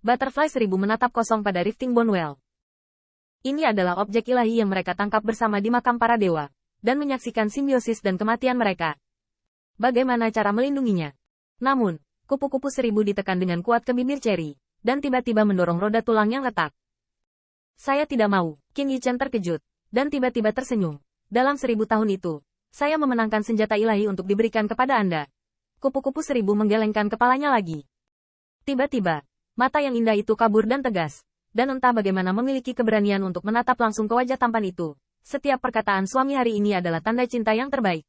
Butterfly 1000 menatap kosong pada Rifting Bone Well. Ini adalah objek ilahi yang mereka tangkap bersama di makam para dewa, dan menyaksikan simbiosis dan kematian mereka. Bagaimana cara melindunginya? Namun, kupu-kupu 1000 ditekan dengan kuat ke bibir Cherry, dan tiba-tiba mendorong roda tulang yang retak. Saya tidak mau, Qin Yichen terkejut, dan tiba-tiba tersenyum. Dalam 1000 tahun itu, saya memenangkan senjata ilahi untuk diberikan kepada Anda. Kupu-kupu 1000 menggelengkan kepalanya lagi. Tiba-tiba, mata yang indah itu kabur dan tegas, dan entah bagaimana memiliki keberanian untuk menatap langsung ke wajah tampan itu. Setiap perkataan suami hari ini adalah tanda cinta yang terbaik.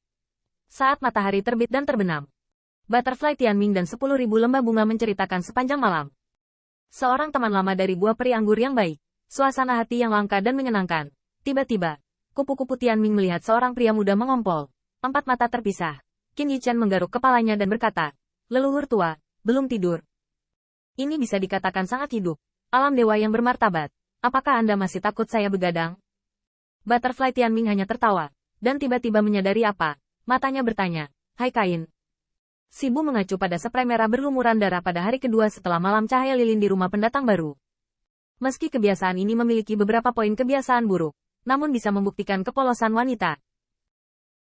Saat matahari terbit dan terbenam, Butterfly Tianming dan 10.000 lembah bunga menceritakan sepanjang malam. Seorang teman lama dari buah peri anggur yang baik, suasana hati yang langka dan menyenangkan. Tiba-tiba, kupu-kupu Tianming melihat seorang pria muda mengompol. 4 mata terpisah. Qin Yichen menggaruk kepalanya dan berkata, "Leluhur tua, belum tidur." Ini bisa dikatakan sangat hidup. Alam dewa yang bermartabat. Apakah Anda masih takut saya begadang? Butterfly Tianming hanya tertawa, dan tiba-tiba menyadari apa. Matanya bertanya, "Hai Kain." Sibu mengacu pada spray merah berlumuran darah pada hari kedua setelah malam cahaya lilin di rumah pendatang baru. Meski kebiasaan ini memiliki beberapa poin kebiasaan buruk, namun bisa membuktikan kepolosan wanita.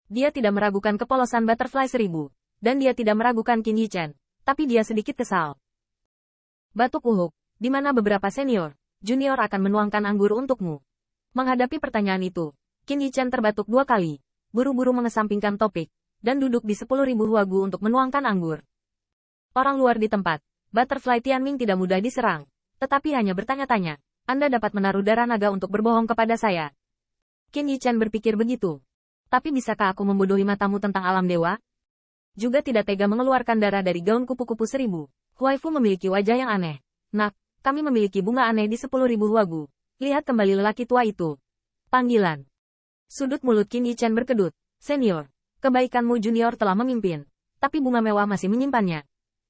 Dia tidak meragukan kepolosan Butterfly 1000, dan dia tidak meragukan Qin Yichen, tapi dia sedikit kesal. Batuk Uhuk, di mana beberapa senior, junior akan menuangkan anggur untukmu. Menghadapi pertanyaan itu, Qin Yichen terbatuk 2 kali, buru-buru mengesampingkan topik, dan duduk di 10.000 huagu untuk menuangkan anggur. Orang luar di tempat, Butterfly Tianming tidak mudah diserang, tetapi hanya bertanya-tanya, "Anda dapat menaruh darah naga untuk berbohong kepada saya?" Qin Yichen berpikir begitu. Tapi bisakah aku membodohi matamu tentang alam dewa? Juga tidak tega mengeluarkan darah dari gaun kupu-kupu 1000. Huaifu memiliki wajah yang aneh. "Nak, kami memiliki bunga aneh di 10.000 huagu. Lihat kembali lelaki tua itu." Panggilan. Sudut mulut Qin Yichen berkedut. "Senior, kebaikanmu junior telah memimpin, tapi bunga mewah masih menyimpannya."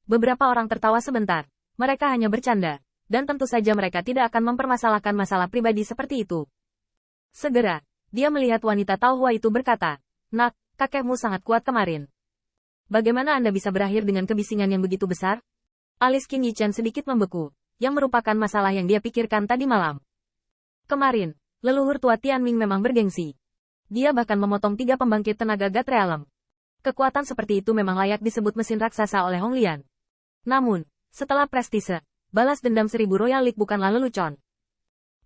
Beberapa orang tertawa sebentar. Mereka hanya bercanda, dan tentu saja mereka tidak akan mempermasalahkan masalah pribadi seperti itu. Segera, dia melihat wanita Taohua itu berkata, "Nak, kakekmu sangat kuat kemarin. Bagaimana Anda bisa berakhir dengan kebisingan yang begitu besar?" Alis Qin Yichen sedikit membeku, yang merupakan masalah yang dia pikirkan tadi malam. Kemarin, leluhur tua Tianming memang bergengsi. Dia bahkan memotong 3 pembangkit tenaga God Realm. Kekuatan seperti itu memang layak disebut mesin raksasa oleh Hong Lian. Namun, setelah prestise, balas dendam 1000 Royal League bukanlah lelucon.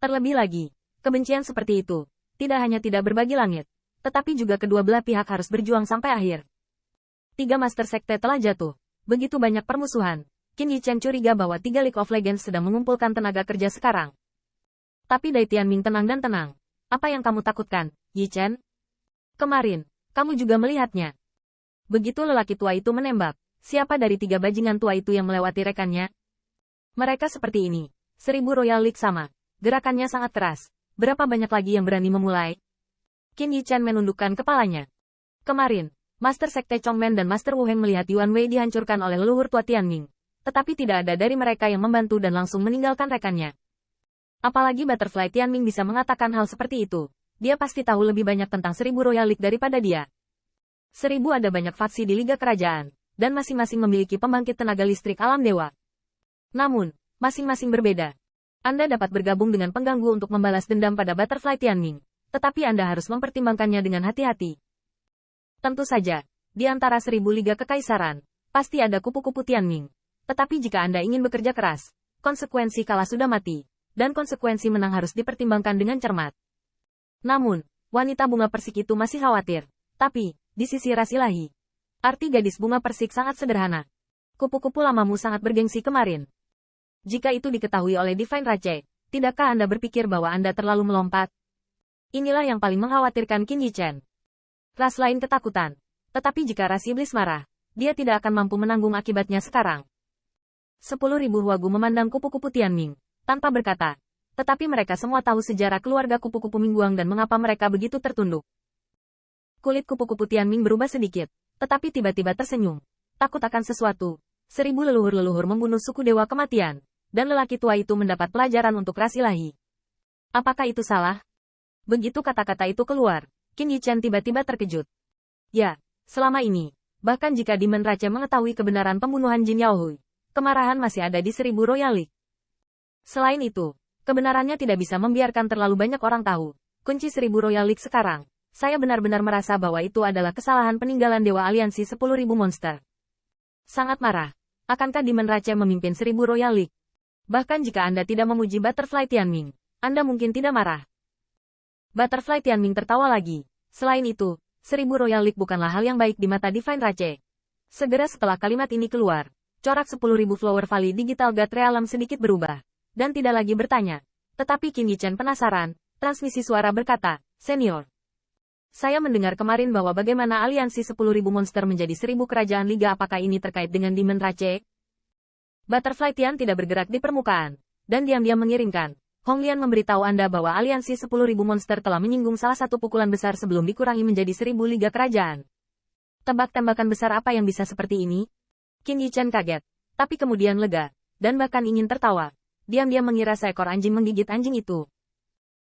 Terlebih lagi, kebencian seperti itu, tidak hanya tidak berbagi langit, tetapi juga kedua belah pihak harus berjuang sampai akhir. 3 Master Sekte telah jatuh. Begitu banyak permusuhan. Qin Yichen curiga bahwa 3 League of Legends sedang mengumpulkan tenaga kerja sekarang. Tapi Dai Tianming tenang dan tenang. "Apa yang kamu takutkan, Yichen? Kemarin, kamu juga melihatnya." Begitu lelaki tua itu menembak, siapa dari 3 bajingan tua itu yang melewati rekannya? Mereka seperti ini. 1000 Royal League sama. Gerakannya sangat keras. Berapa banyak lagi yang berani memulai? Qin Yichen menundukkan kepalanya. Kemarin, Master Sekte Chongmen dan Master Wu Heng melihat Yuan Wei dihancurkan oleh leluhur tua Tianming. Tetapi tidak ada dari mereka yang membantu dan langsung meninggalkan rekannya. Apalagi Butterfly Tianming bisa mengatakan hal seperti itu. Dia pasti tahu lebih banyak tentang 1000 Royal League daripada dia. 1000 ada banyak faksi di Liga Kerajaan, dan masing-masing memiliki pembangkit tenaga listrik alam dewa. Namun, masing-masing berbeda. Anda dapat bergabung dengan pengganggu untuk membalas dendam pada Butterfly Tianming, tetapi Anda harus mempertimbangkannya dengan hati-hati. Tentu saja, di antara 1000 Liga Kekaisaran, pasti ada kupu-kupu Tianming. Tetapi jika Anda ingin bekerja keras, konsekuensi kalah sudah mati, dan konsekuensi menang harus dipertimbangkan dengan cermat. Namun, wanita bunga persik itu masih khawatir. Tapi, di sisi ras ilahi, arti gadis bunga persik sangat sederhana. Kupu-kupu lamamu sangat bergengsi kemarin. Jika itu diketahui oleh Divine Rache, tidakkah Anda berpikir bahwa Anda terlalu melompat? Inilah yang paling mengkhawatirkan Qin Yichen. Ras lain ketakutan. Tetapi jika ras iblis marah, dia tidak akan mampu menanggung akibatnya sekarang. 10.000 huagu memandang kupu-kupu Tianming, tanpa berkata. Tetapi mereka semua tahu sejarah keluarga kupu-kupu Mingguang dan mengapa mereka begitu tertunduk. Kulit kupu-kupu Tianming berubah sedikit, tetapi tiba-tiba tersenyum. Takut akan sesuatu. 1000 leluhur-leluhur membunuh suku dewa kematian, dan lelaki tua itu mendapat pelajaran untuk ras ilahi. Apakah itu salah? Begitu kata-kata itu keluar, Qin Yichen tiba-tiba terkejut. Ya, selama ini, bahkan jika Demon Rache mengetahui kebenaran pembunuhan Jin Yaohui, kemarahan masih ada di 1000 Royal League. Selain itu, kebenarannya tidak bisa membiarkan terlalu banyak orang tahu. Kunci 1000 Royal League sekarang. Saya benar-benar merasa bahwa itu adalah kesalahan peninggalan Dewa Aliansi 10.000 monster. Sangat marah. Akankah Demon Rache memimpin 1000 Royal League? Bahkan jika Anda tidak memuji Butterfly Tianming, Anda mungkin tidak marah. Butterfly Tianming tertawa lagi. Selain itu, 1000 Royal League bukanlah hal yang baik di mata Divine Rache. Segera setelah kalimat ini keluar, corak 10.000 Flower Valley Digital God Realm sedikit berubah, dan tidak lagi bertanya. Tetapi Qin Yichen penasaran, transmisi suara berkata, Senior. Saya mendengar kemarin bahwa bagaimana aliansi 10.000 monster menjadi 1000 kerajaan liga, apakah ini terkait dengan Demon Rache? Butterfly Tian tidak bergerak di permukaan, dan diam-diam mengirimkan. Hong Lian memberitahu Anda bahwa aliansi 10.000 monster telah menyinggung salah satu pukulan besar sebelum dikurangi menjadi 1000 liga kerajaan. Tembak-tembakan besar apa yang bisa seperti ini? Qin Yichen kaget, tapi kemudian lega, dan bahkan ingin tertawa. Diam-diam mengira seekor anjing menggigit anjing itu.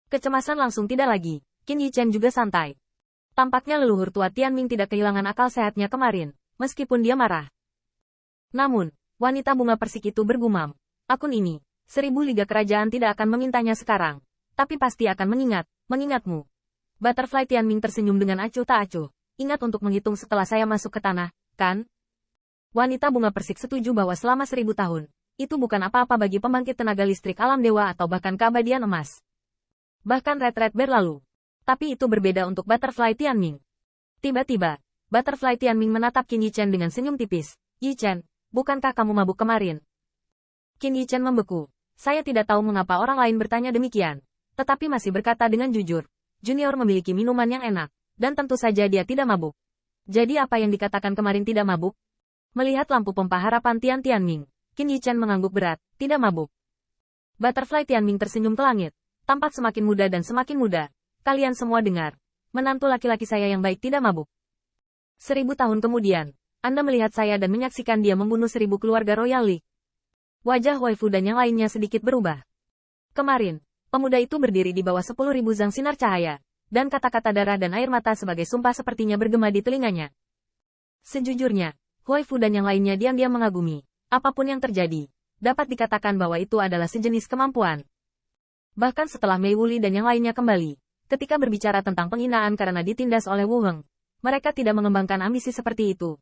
Kecemasan langsung tidak lagi. Qin Yichen juga santai. Tampaknya leluhur tua Tianming tidak kehilangan akal sehatnya kemarin, meskipun dia marah. Namun, wanita bunga persik itu bergumam. Akun ini, 1000 liga kerajaan tidak akan memintanya sekarang. Tapi pasti akan mengingatmu. Butterfly Tianming tersenyum dengan acuh tak acuh. Ingat untuk menghitung setelah saya masuk ke tanah, kan? Wanita bunga persik setuju bahwa selama 1000 tahun, itu bukan apa-apa bagi pembangkit tenaga listrik alam dewa atau bahkan keabadian emas. Bahkan Red Bear lalu. Tapi itu berbeda untuk Butterfly Tianming. Tiba-tiba, Butterfly Tianming menatap Qin Yichen dengan senyum tipis. Yichen, bukankah kamu mabuk kemarin? Qin Yichen membeku. Saya tidak tahu mengapa orang lain bertanya demikian. Tetapi masih berkata dengan jujur. Junior memiliki minuman yang enak. Dan tentu saja dia tidak mabuk. Jadi apa yang dikatakan kemarin tidak mabuk? Melihat lampu pompa harapan Tianming, Qin Yichen mengangguk berat, tidak mabuk. Butterfly Tianming tersenyum ke langit. Tampak semakin muda dan semakin muda. Kalian semua dengar. Menantu laki-laki saya yang baik tidak mabuk. 1000 tahun kemudian, Anda melihat saya dan menyaksikan dia membunuh 1000 keluarga Royal League. Wajah Waifu dan yang lainnya sedikit berubah. Kemarin, pemuda itu berdiri di bawah 10.000 zang sinar cahaya, dan kata-kata darah dan air mata sebagai sumpah sepertinya bergema di telinganya. Sejujurnya, Waifu dan yang lainnya diam-diam mengagumi. Apapun yang terjadi, dapat dikatakan bahwa itu adalah sejenis kemampuan. Bahkan setelah Mei Wuli dan yang lainnya kembali, ketika berbicara tentang penghinaan karena ditindas oleh Wu Heng, mereka tidak mengembangkan ambisi seperti itu.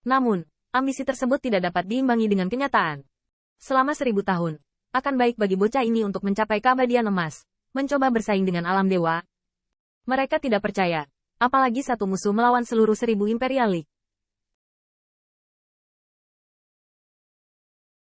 Namun, ambisi tersebut tidak dapat diimbangi dengan kenyataan. Selama 1000 tahun, akan baik bagi bocah ini untuk mencapai keabadian emas, mencoba bersaing dengan alam dewa. Mereka tidak percaya, apalagi satu musuh melawan seluruh 1000 Imperial League.